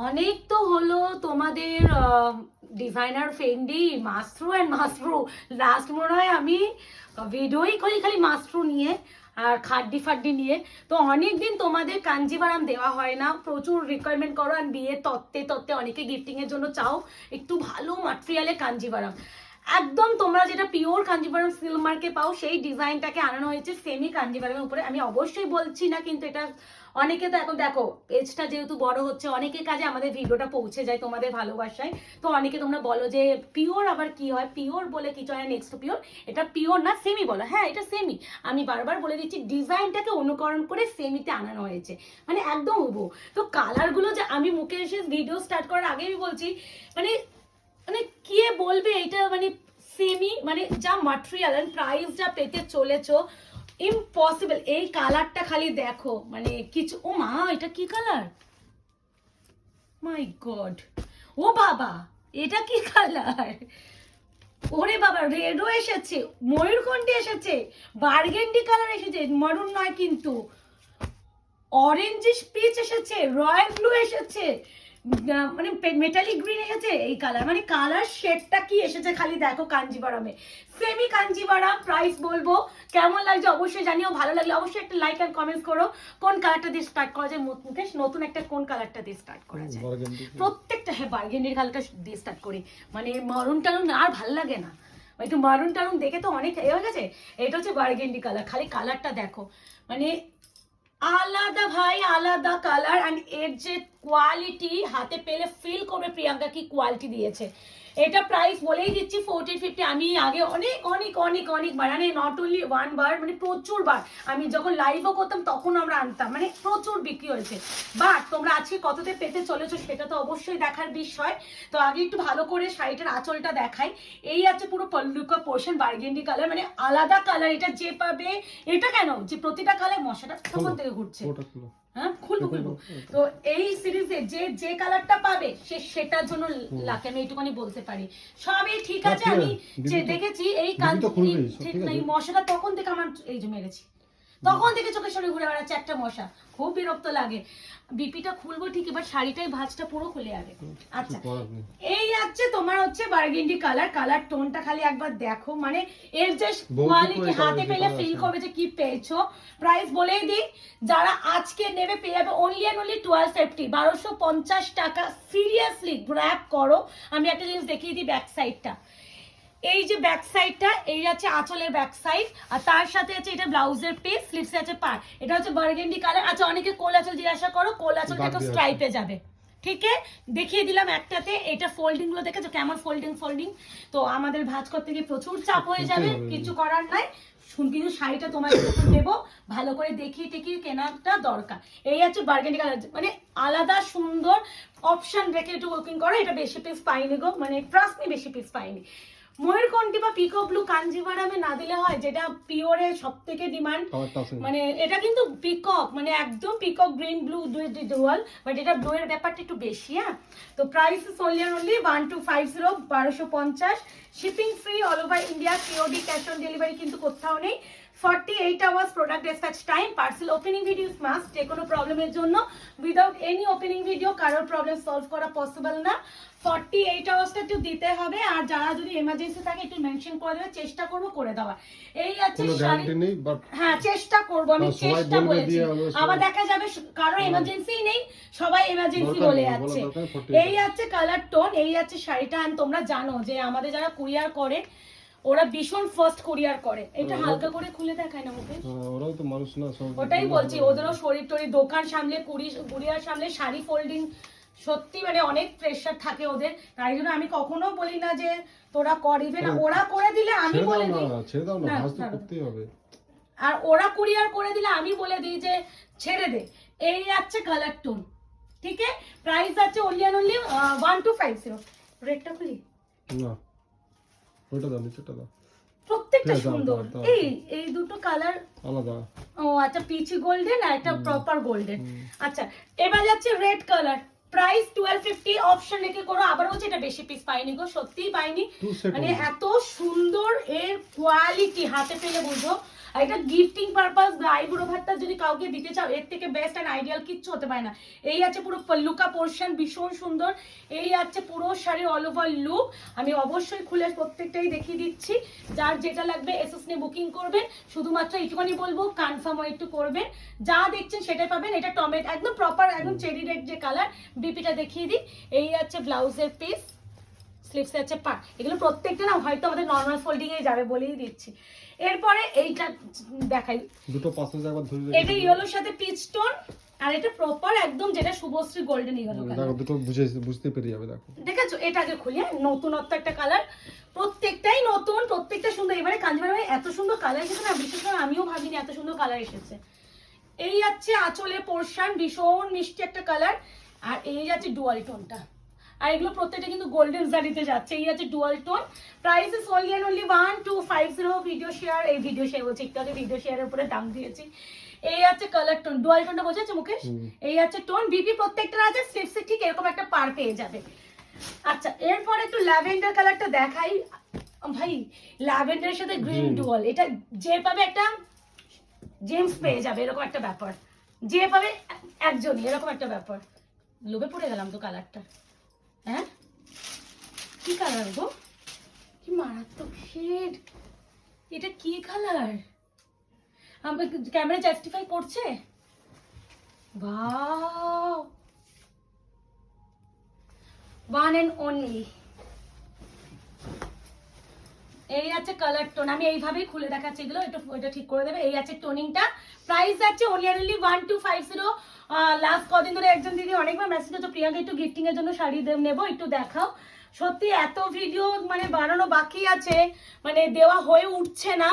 অনেক তো হলো তোমাদের ডিজাইনার ফেন্ডি মাস্ট্রো অ্যান্ড মাস্ট্রো। লাস্ট মনে হয় আমি ভিডিওই করি খালি মাস্ট্রো নিয়ে আর খাড্ডি ফাড্ডি নিয়ে। তো অনেক দিন তোমাদের কাঞ্জিভারাম দেওয়া হয় না, প্রচুর রিকোয়ারমেন্ট করো আর বিয়ে তত্ত্বে তত্ত্বে অনেকে গিফটিংয়ের জন্য চাও একটু ভালো ম্যাটেরিয়ালে কাঞ্জিভারাম। একদম তোমরা যেটা পিওর কাঞ্জিভারাম সিল্ক মার্কে পাও সেই ডিজাইনটাকে আনানো হয়েছে সেমি কাঞ্জিভারামের উপরে। আমি অবশ্যই বলছি না, কিন্তু এটা অনেকে তো এখন দেখো পেজটা যেহেতু বড় হচ্ছে অনেকের কাছে আমাদের ভিডিওটা পৌঁছে যায় তোমাদের ভালোবাসায়। তো অনেকে তোমরা বলো যে পিওর আবার কি হয়, পিওর বলে কিছু হয় নেক্সট পিওর, এটা পিওর না সেমি বলো। হ্যাঁ এটা সেমি, আমি বারবার বলে দিচ্ছি ডিজাইনটাকে অনুকরণ করে সেমিতে আনানো হয়েছে, মানে একদম হুবহু। তো কালারগুলো যে আমি মুখে এসে ভিডিও স্টার্ট করার আগে আমি বলছি, মানে মানে কে বলবে এটা মানে সেমি, মানে যা ম্যাটেরিয়াল এন্ড প্রাইস যা পেতে চলেছো ইম্পসিবল। এই কালারটা খালি দেখো, মানে কিছু, ও মা এটা কি কালার, মাই গড, ও বাবা এটা কি কালার, ওরে বাবা রেডও এসেছে, ময়ূরকণ্ঠী এসেছে, বার্গেন্ডি কালার এসেছে, মারুন নয় কিন্তু, অরেঞ্জিশ পিচ এসেছে, রয়্যাল ব্লু এসেছে, মানে মেটালিক গ্রিন এসেছে। এই কালার মানে কালার শেডটা কি এসেছে খালি দেখো কাঞ্জিভারামে, সেমি কাঞ্জিভারাম। প্রাইস বলবো, কেমন লাগছে অবশ্যই জানিও, ভালো লাগলে অবশ্যই একটা লাইক এন্ড কমেন্টস করো। কোন কালারটা দিয়ে স্টার্ট করা যায় মুকেশ, নতুন একটা কোন কালারটা দিয়ে স্টার্ট করা যায়? প্রত্যেকটা, হ্যাঁ বার্গেন্ডির কালারটা দিয়ে স্টার্ট করি, মানে মারুন টারুন আর ভালো লাগে না, একটু মারুন টারুন দেখে তো অনেক এ হয়ে গেছে। এটা হচ্ছে বার্গেন্ডি কালার, খালি কালারটা দেখো, মানে আলাদা ভাই, আলাদা কালার। অ্যান্ড এর যে কোয়ালিটি হাতে পেলে ফিল করবে প্রিয়াঙ্কা কি কোয়ালিটি দিয়েছে। এটা প্রাইস বলেই দিচ্ছি 1450। আমি আগে অনেক অনেক অনেক অনেকবার, মানে নট অনলি ওয়ান বার, মানে প্রচুর বার আমি যখন লাইভও করতাম তখন আমরা আনতাম, মানে প্রচুর বিক্রি হয়েছে। বাট তোমরা আজকে কততে পেতে চলেছো সেটা তো অবশ্যই দেখার বিষয়। তো আগে একটু ভালো করে শাড়িটার আঁচলটা দেখাই। এই আছে পুরো পল্লুকা পোর্শন বার্গেন্ডি কালার, মানে আলাদা কালার। এটা যে পাবে, এটা কেন যে প্রতিটা কালার মশাটা তখন থেকে ঘুরছে, হ্যাঁ খুলবো খুলবো। তো এই সিরিজে যে যে কালারটা পাবে সেটার জন্য লাকি, আমি এইটুখানি বলতে পারি। সবই ঠিক আছে, আমি যে দেখেছি এই ঠিক না, এই মশাটা তখন থেকে আমার এই যে মেরেছি, তখন থেকে চোখের সামনে ঘুরে বেড়াচ্ছে একটা মশা, খুব বিরক্ত লাগে। বিপিটা খুলবো ঠিক, এবার শাড়িটাই ভাঁজটা পুরো খুলে যাবে। আচ্ছা এই আছে তোমার হচ্ছে বার্গেন্ডি কালার, কালার টোনটা খালি একবার দেখো, মানে এর যে কোয়ালিটি হাতে পেলে ফিল করবে যে কি পেয়েছো। প্রাইস বলেই দিই, যারা আজকে নেবে পেয়ে যাবে অনলি অ্যান্ড অনলি 1250, 1250 টাকা। সিরিয়াসলি গ্র্যাব করো। আমি একটা জিনিস দেখিয়ে দিই ব্যাক সাইডটা, এই যে ব্যাক সাইডটা, এই আছে আঁচলের ব্যাক সাইড, আর তার সাথে আছে এটা ব্লাউজের পিস, স্লিভসে আছে পার। এটা হচ্ছে বার্গেন্ডি কালার। আচ্ছা অনেকে কোল আঁচল জিজ্ঞাসা করো, কোল আঁচলটা একটু স্ট্রাইপে যাবে, ঠিক আছে দেখিয়ে দিলাম একটাতে। এটা ফোল্ডিং গুলো দেখেছো কেমন ফোল্ডিং ফোল্ডিং। তো আমাদের ভাঁজ করতে গিয়ে প্রচুর চাপ হয়ে যাবে, কিছু করার নাই। কিন্তু শাড়িটা তোমাকে যখন দেবো ভালো করে দেখিয়ে টেকিয়ে কেনাটা দরকার। এই আছে বার্গেন্ডি কালার, মানে আলাদা সুন্দর অপশন রেখে একটু বুকিং করো। এটা বেশি পিস পাইনি গো, মানে ট্রাস্ট মি বেশি পিস পাইনি। ময়ূরকণ্ঠী বা পিকক ব্লু কাঞ্জিভারামে না দিলে হয়, যেটা পিওরে সব থেকে ডিমান্ড, মানে এটা কিন্তু পিকক, মানে একদম peacock green blue dual, but এটা ব্লু এর ব্যাপারটা একটু বেশি। হ্যাঁ তো price is only 1250, 1250, shipping free all over India, COD cash on delivery কিন্তু কোথাও নেই। 48 hours product dispatch time. Parcel opening video must, যে কোনো প্রবলেমের জন্য উইদাউট এনি ওপেনিং ভিডিও কারোর প্রবলেম সলভ করা পসিবল না। 48 আওয়ার্সটা একটু দিতে হবে, আর যারা যদি এমার্জেন্সি থাকে একটু মেনশন করে দেবে, চেষ্টা করবো করে দেওয়া। এই আছে শাড়ি, হ্যাঁ চেষ্টা করবো, আমি চেষ্টা বলেছি। আবার দেখা যাবে কারো এমার্জেন্সি নেই, সবাই এমার্জেন্সি বলে যাচ্ছে। এই আছে কালার টোন, এই আছে শাড়িটা। আর তোমরা জানো যে আমাদের যারা কুরিয়ার করে ওরা ভীষণ ফার্স্ট কুরিয়ার করে। এটা হালকা করে খুলে দেখায় না মুখে, ওরাও তো মানুষ না, ওটাই বলছি, ওদেরও শরীর টরি, দোকান সামলে, কুরিয়ার সামলে, শাড়ি ফোল্ডিং, সত্যি মানে অনেক প্রেশার থাকে ওদের। তাই জন্য আমি কখনো বলি না যে তোরা করিবে না, ওরা করে দিলে আমি বলে দিই ছেড়ে দাও না, ভাঁজ তো করতেই হবে। আর ওরা কুরিয়ার করে দিলে আমি বলে দিই যে ছেড়ে দে। এই আছে কালার টোন, ঠিক আছে। প্রাইস আছে অনলি অ্যান্ড অনলি 1250। রেটটা খুলি না, ওটা দাও, নিচেটা দাও, প্রত্যেকটা সুন্দর। এই দুটো কালার আলাদা। ও আচ্ছা, পিচি গোল্ডেন আর একটা প্রপার গোল্ডেন। আচ্ছা এবার যাচ্ছে রেড কালার, প্রাইস 1250। অপশন রেখে করো। আবার হচ্ছে এটা বেশি পিস পাইনি গো, সত্যিই পাইনি, মানে এত সুন্দর এর কোয়ালিটি হাতে পেলে বুঝো। আর এটা গিফটিং পারপাস বা আইবুড়ো ভাতটা যদি কাউকে দিতে চাও এর থেকে বেস্ট অ্যান্ড আইডিয়াল কিচ্ছু হতে পারে না। এই আছে পুরো পল্লুকা পোর্শন, ভীষণ সুন্দর। এই আছে পুরো শাড়ির অল ওভার লুক। আমি অবশ্যই খুলে প্রত্যেকটাই দেখিয়ে দিচ্ছি। যার যেটা লাগবে এসএস নিয়ে বুকিং করবেন। শুধুমাত্র এইটুখানি বলবো কনফার্ম একটু করবেন, যা দেখছেন সেটাই পাবেন। এটা টমেটো একদম প্রপার একদম চেরি রেড যে কালার, বিপিটা দেখিয়ে দিই। এই আছে ব্লাউজের পিস, স্লিভসে আছে পা। এগুলো প্রত্যেকটা না হয়তো আমাদের নর্মাল ফোল্ডিং এ যাবে বলেই দিচ্ছি। এরপরে এইটা দেখাই, দুটো পাশে একবার ধরে এটা ইয়েলোর সাথে পিচ টোন, আর এটা প্রপার একদম যেটা শুভশ্রী গোল্ডেন ইয়েলো দেখো, কালার। দুটো বুঝতে পেরে যাবে। দেখো দেখেছো, এটা আগে খুলি। নতুনত্ব একটা কালার, প্রত্যেকটাই নতুন, প্রত্যেকটা সুন্দর। এবারে কাঞ্জিভারমে এত সুন্দর কালার এসেছে না, বিশেষ করে আমিও ভাবিনি এত সুন্দর কালার এসেছে। এই যাচ্ছে আঁচলে পোর্শন, ভীষণ মিষ্টি একটা কালার। আর এই যাচ্ছে ডুয়াল টোনটা, আর এগুলো প্রত্যেকটা কিন্তু গোল্ডেন জারিতে যাচ্ছে। এই আছে dual tone. Price is only and only 1250। Video share, এই ভিডিও শেয়ার বলছি, একটু আগে ভিডিও শেয়ারের উপরে দাম দিয়েছি। এই আছে কালার টোন, ডুয়াল টোনটা বোঝা যাচ্ছে মুকেশ? এই আছে টোন, বিপি প্রত্যেকটা আছে। স্লিভসে ঠিক এরকম একটা পার পেয়ে যাবে। আচ্ছা, এরপর একটু ল্যাভেন্ডার কালারটা দেখাই ভাই। ল্যাভেন্ডারের সাথে গ্রিন ডুয়াল, এটা যে পাবে একটা জেমস পেয়ে যাবে, এরকম একটা ব্যাপার। যে পাবে একজনই, এরকম একটা ব্যাপার। লোভে পড়ে গেলাম তো কালারটা। হ্যাঁ, কি কালার গো, কি মারাত্মক শেড। এটা কি কালার? আমার ক্যামেরা জাস্টিফাই করছে? Wow, one and only. এই আছে কালার টোন, আমি এইভাবেই খুলে দেখাচ্ছি এগুলো, এটা ঠিক করে দেবে। এই আছে টোনিংটা। প্রাইস আছে অনলি 1250। লাস্ট কদিন ধরে একজন দিদি অনেকবার মেসেজ করছে, প্রিয়াঙ্কা একটু গিফটিং এর জন্য শাড়ি নেবো, একটু দেখাও। সত্যি এত ভিডিও মানে বানানো বাকি আছে, মানে দেওয়া হয়ে উঠছে না।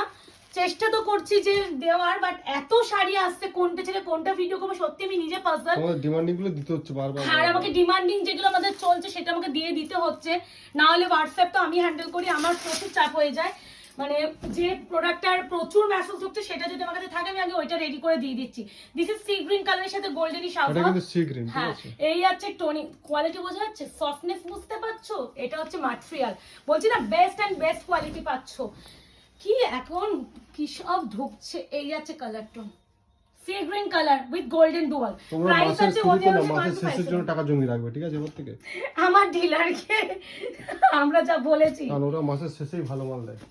চেষ্টা তো করছি যে দেওয়ার, বাট এত শাড়ি আসছে, কোনটা ছেড়ে কোনটা ভিডিও করবো সত্যি আমি নিজে পাজল। তোমাদের ডিমান্ডিং গুলো দিতে হচ্ছে বারবার। আর আমাকে ডিমান্ডিং যেগুলো আমাদের চলছে সেটা আমাকে দিয়ে দিতে হচ্ছে, না হলে হোয়াটসঅ্যাপ তো আমি হ্যান্ডেল করি, আমার প্রচুর চাপ হয়ে যায়। মানে যে প্রোডাক্টটার প্রচুর মেসেজ ঢুকছে সেটা যদি আমার কাছে থাকে আমি আগে ওইটা রেডি করে দিয়ে দিচ্ছি। দিস ইজ সি গ্রিন কালারের সাথে গোল্ডেনি এটা শাওয়া। কিন্তু সি গ্রিন, ঠিক হ্যাঁ, আছে? এই আছে টোনিং, কোয়ালিটি বোঝা যাচ্ছে, সফটনেস বুঝতে পারছো? এটা হচ্ছে ম্যাটেরিয়াল, বলছি না বেস্ট এন্ড বেস্ট কোয়ালিটি পাচ্ছো। কি এখন কি সব ঢুকছে। এই আছে colour tone, sea green colour with golden dual. তোমরা প্রাইস মাসের আছে শুরুতে না, only মাসের শেষের 125 জন্য টাকা জমি রাখবে, ঠিক আছে? এবার থেকে আমার ডিলারকে আমরা যা বলেছি, কারণ ওরা মাসের শেষেই ভালো মাল দেয়।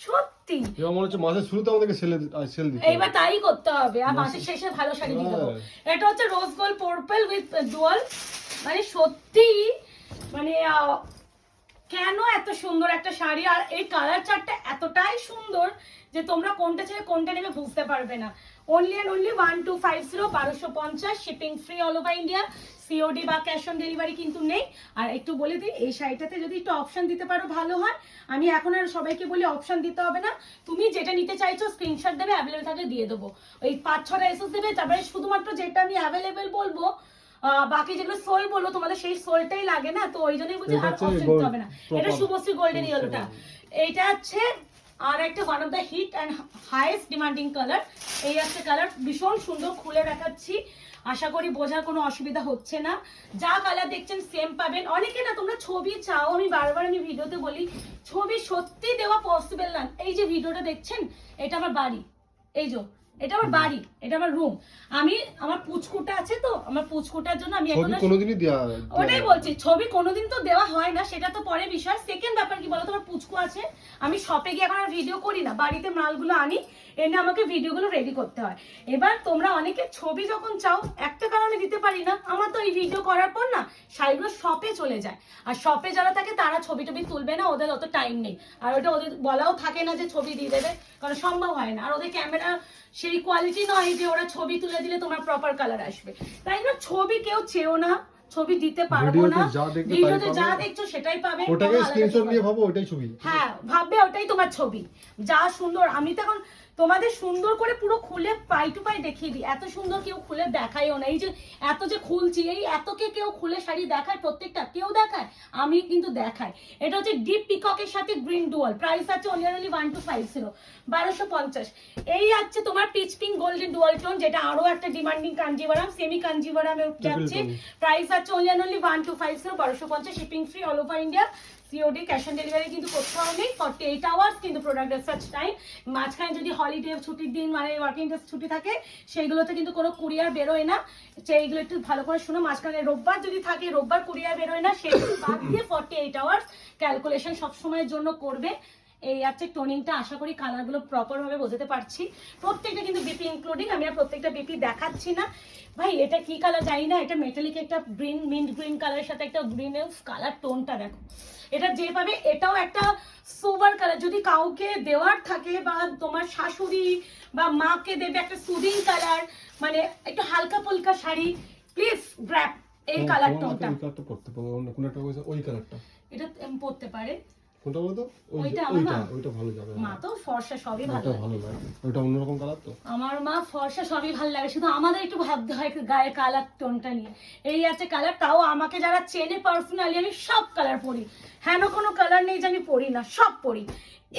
সত্যি এবার মনে হচ্ছে মাসের শুরুতে আমাদেরকে সেল দিতে এইবার তাই করতে হবে, আর মাসের শেষে ভালো শাড়ি দিয়ে দেবো। এটা হচ্ছে rose gold purple with dual. মানে সত্যি মানে কেন এত সুন্দর একটা শাড়ি, আর এই কালার চার্টটা এতটাই সুন্দর যে তোমরা কোনটা ছেড়ে কোনটা নেবে বুঝতে পারবে না। Only and only 1250, 1250, shipping free all over India. COD বা ক্যাশ অন ডেলিভারি কিন্তু নেই। আর একটু বলে দিই, এই শাড়িটাতে যদি একটু অপশন দিতে পারো ভালো হয়। আমি এখন আর সবাইকে বলি অপশন দিতে হবে না, তুমি যেটা নিতে চাইছো স্ক্রিনশট দেবে, অ্যাভেলেবেল থাকলে দিয়ে দেবো। ওই 5-6টা এসএস দেবে, তারপরে শুধুমাত্র যেটা আমি অ্যাভেলেবেল বলবো, বাকি যেগুলো সোল বলবো তোমাদের সেই সোলটাই লাগে না, তো ওই জন্যই বলছি আর অপশন দিতে হবে না। এটা শুভশ্রী গোল্ডেন ইয়েলোটা। এইটা হচ্ছে আর একটা one of the hit and highest demanding colour. এই একটা কালার ভীষণ সুন্দর, খুলে দেখাচ্ছি, আশা করি বোঝার কোনো অসুবিধা হচ্ছে না। যা কালার দেখছেন সেম পাবেন। অনেকে না তোমরা ছবি চাও, আমি বারবার আমি ভিডিওতে বলি ছবি সত্যি দেওয়া পসিবল না। এই যে ভিডিওটা দেখছেন, এটা আমার বাড়ি, এই যে এটা আমার বাড়ি, এটা আমার রুম। আমি আমার পুচকুটা আছে, তো আমার পুচকুটার জন্য আমি ছবি কোনোদিনই দেয়া, ওটাই বলছি, ছবি কোনোদিন তো দেওয়া হয় না, সেটা তো পরে বিষয়। সেকেন্ড ব্যাপার কি বলো, তোমার পুচকু আছে, আমি শপে গিয়ে এখন আর ভিডিও করি না, বাড়িতে মালগুলো আনি, এনে আমাকে ভিডিওগুলো রেডি করতে হয়। এবার তোমরা অনেকে ছবি যখন চাও, একটা কারণে দিতে পারি না, আমার তো এই ভিডিও করার পর না শাড়িগুলো শপে চলে যায়, আর শপে যারা থাকে তারা ছবি টবি তুলবে না, ওদের অত টাইম নেই, আর ওটা ওদের বলাও থাকে না যে ছবি দিয়ে দেবে, কারণ সম্ভব হয় না, আর ওদের ক্যামেরা সেই কোয়ালিটি নয় যে ওরা ছবি তুলে দিলে তোমার প্রপার কালার আসবে। তাই না ছবি কেউ চেও না, ছবি দিতে পারবো না, ভিডিওতে যা দেখছো সেটাই পাবে। ওটাকে স্ক্রিনশট নিয়ে ভাবো ওটাই ছবি, হ্যাঁ ভাববে ওটাই তোমার ছবি। যা সুন্দর, আমি তো এখন তোমাদের সুন্দর করে পুরো খুলে পাই টু পাই দেখিয়ে দিই। এত সুন্দর কেউ খুলে দেখায়ও না, এই যে এত যে খুলছি, এই এতকে কেউ খুলে শাড়ি দেখায়, প্রত্যেকটা কেউ দেখায়, আমি কিন্তু দেখাই। এটা হচ্ছে ডিপ পিককের সাথে গ্রিন ডুয়াল। প্রাইস আছে অনলি 1250, 1250। এই আছে তোমার pitch pink golden dual tone, যেটা আরো একটা ডিমান্ডিং কাঞ্জিভারাম, সেমি কাঞ্জিভারামে যাচ্ছে। প্রাইস আছে only 1250, 1250, shipping free all over India. COD cash on delivery কিন্তু করতে হবে 48 আওয়ার্স কিন্তু প্রোডাক্ট রিসার্চ টাইম। মাঝখানে যদি হলিডে ছুটির দিন মানে ওয়ার্কিং ডেজ ছুটি থাকে সেইগুলোতে কিন্তু কোনো কুরিয়ার বেরোয় না। সেইগুলো একটু ভালো করে শুনো, মাঝখানে রোববার যদি থাকে রোববার কুরিয়ার বেরোয় না, সেগুলো বাদ দিয়ে 48 আওয়ার্স ক্যালকুলেশন সবসময়ের জন্য করবে। এই আছে টোনিংটা, আশা করি কালারগুলো প্রপার ভাবে বোঝাতে পারছি। প্রত্যেকটা কিন্তু বিপি ইনক্লুডিং, আমি আর প্রত্যেকটা বিপি দেখাচ্ছি না। ভাই এটা কি কালার জানি না, এটা মেটালিক একটা গ্রিন মিন্ট গ্রিন কালারের সাথে একটা গ্রিন কালার টোনটা দেখো। এটা যেভাবে এটাও একটা সোবার কালার, যদি কাউকে দেওয়ার থাকে বা তোমার শাশুড়ি বা মাকে দেবে একটা সুদিং কালার, মানে একটু হালকা ফুলকা শাড়ি, প্লিজ গ্র্যাব এই কালার টোনটা। ওই কালারটা পড়তে পারবো, কোনটা ওই কালারটা এটা পড়তে পারে। কোনটা বলতো? ওইটা ওইটা ভালো যাবে। মা তো ফর্সা সবই ওইটা ভালো লাগে, ওইটা অন্যরকম কালার তো। আমার মা ফর্সা সবই ভালো লাগে, শুধু আমাদের একটু ভাবতে হয় গায়ের কালার টোনটা নিয়ে। এই আছে কালার, তাও আমাকে যারা চেনে পার্সোনালি আমি সব কালার পরি, হ্যাঁ কোনো কালার নেই যে আমি পরি না, সব পরি।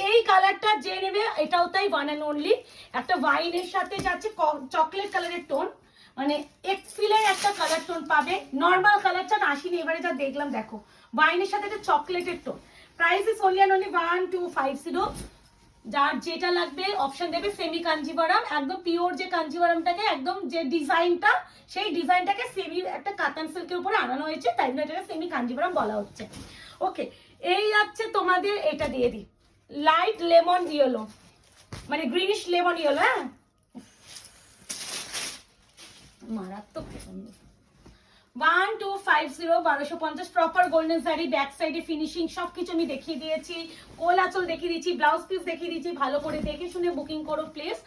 এই কালারটা যে নেবে এটাও তাই, ওয়ান অ্যান্ড অনলি। একটা ওয়াইনের সাথে যাচ্ছে চকলেট কালারের টোন, মানে এক্সিলের একটা কালার টোন পাবে। নর্মাল কালারটা আসেনি, এবারে যা দেখলাম দেখো ওয়াইনের সাথে একটা চকলেটের tone. Price is only and only 1250। যার যেটা লাগবে অপশন দেবে সেমি কাঞ্জিভারাম, একদম পিওর যে কাঞ্জিভারামটাকে একদম যে ডিজাইনটা সেই ডিজাইনটাকে সেমি একটা কাতান সিল্কের উপরে আনানো হয়েছে, তাই জন্য এটাকে সেমি কাঞ্জিভারাম বলা হচ্ছে। ওকে, এই আছে তোমাদের, এটা দিয়ে দিই লাইট লেমন ইয়েলো, মানে গ্রিনিশ লেমন ইয়েলো। হ্যাঁ মারাত্মক পছন্দ। 1250 1250 প্রপার গোল্ডেন শাড়ি, ব্যাক সাইডে ফিনিশিং সবকিছু আমি দেখিয়ে দিয়েছি, কোল আঁচল দেখিয়ে দিয়েছি, ব্লাউজ পিস দেখিয়ে দিয়েছি। ভালো করে দেখে শুনে বুকিং করো প্লিজ।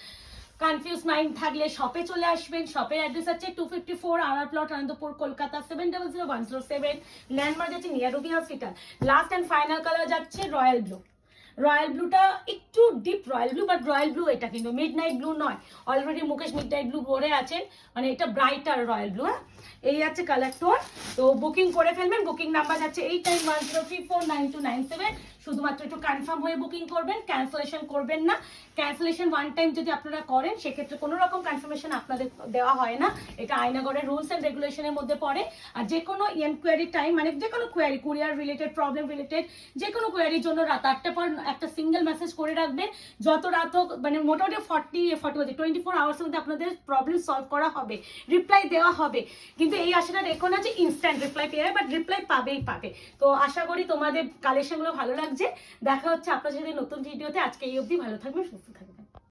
কনফিউজ মাইন্ড থাকলে শপে চলে আসবেন। শপের অ্যাড্রেস আছে 254 RR plot, Anandapur, Kolkata 700107। Landmark আছে near Ruby hospital. Last and final colour যাচ্ছে রয়্যাল ব্লু। রয়্যাল ব্লুটা একটু deep royal blue, but royal blue এটা কিন্তু মিড নাইট ব্লু নয়। Already Mukesh midnight blue পরে আছেন, মানে এটা ব্রাইটার রয়্যাল ব্লু। হ্যাঁ এই আছে কালার টোন, তো বুকিং করে ফেলবেন। বুকিং নাম্বার যাচ্ছে 8910349297। শুধুমাত্র একটু কনফার্ম হয়ে বুকিং করবেন, ক্যান্সেলেশন করবেন না। ক্যান্সেলেশন ওয়ান টাইম যদি আপনারা করেন সেক্ষেত্রে কোনো রকম কনফার্মেশন আপনাদের দেওয়া হয় না, এটা আয়নাগড়ের রুলস অ্যান্ড রেগুলেশনের মধ্যে পড়ে। আর যে কোনো এনকোয়ারি টাইম, মানে যে কোনো query, courier related, problem related যে কোনো কোয়ারির জন্য রাত 8টার পর একটা সিঙ্গেল মেসেজ করে রাখবেন। যত রাত হোক, মানে মোটামুটি 24 আওয়ার্সের মধ্যে আপনাদের প্রবলেম সলভ করা হবে, রিপ্লাই দেওয়া হবে। কিন্তু এই আশাটা রেখো না যে ইনস্ট্যান্ট রিপ্লাই পেয়ে যাবে, বাট রিপ্লাই পাবেই পাবে। তো আশা করি তোমাদের কালেকশনগুলো ভালো লাগছে। দেখা হচ্ছে আপনার সাথে নতুন ভিডিওতে। আজকে এই অবধি, ভালো থাকবেন, সুস্থ থাকবেন।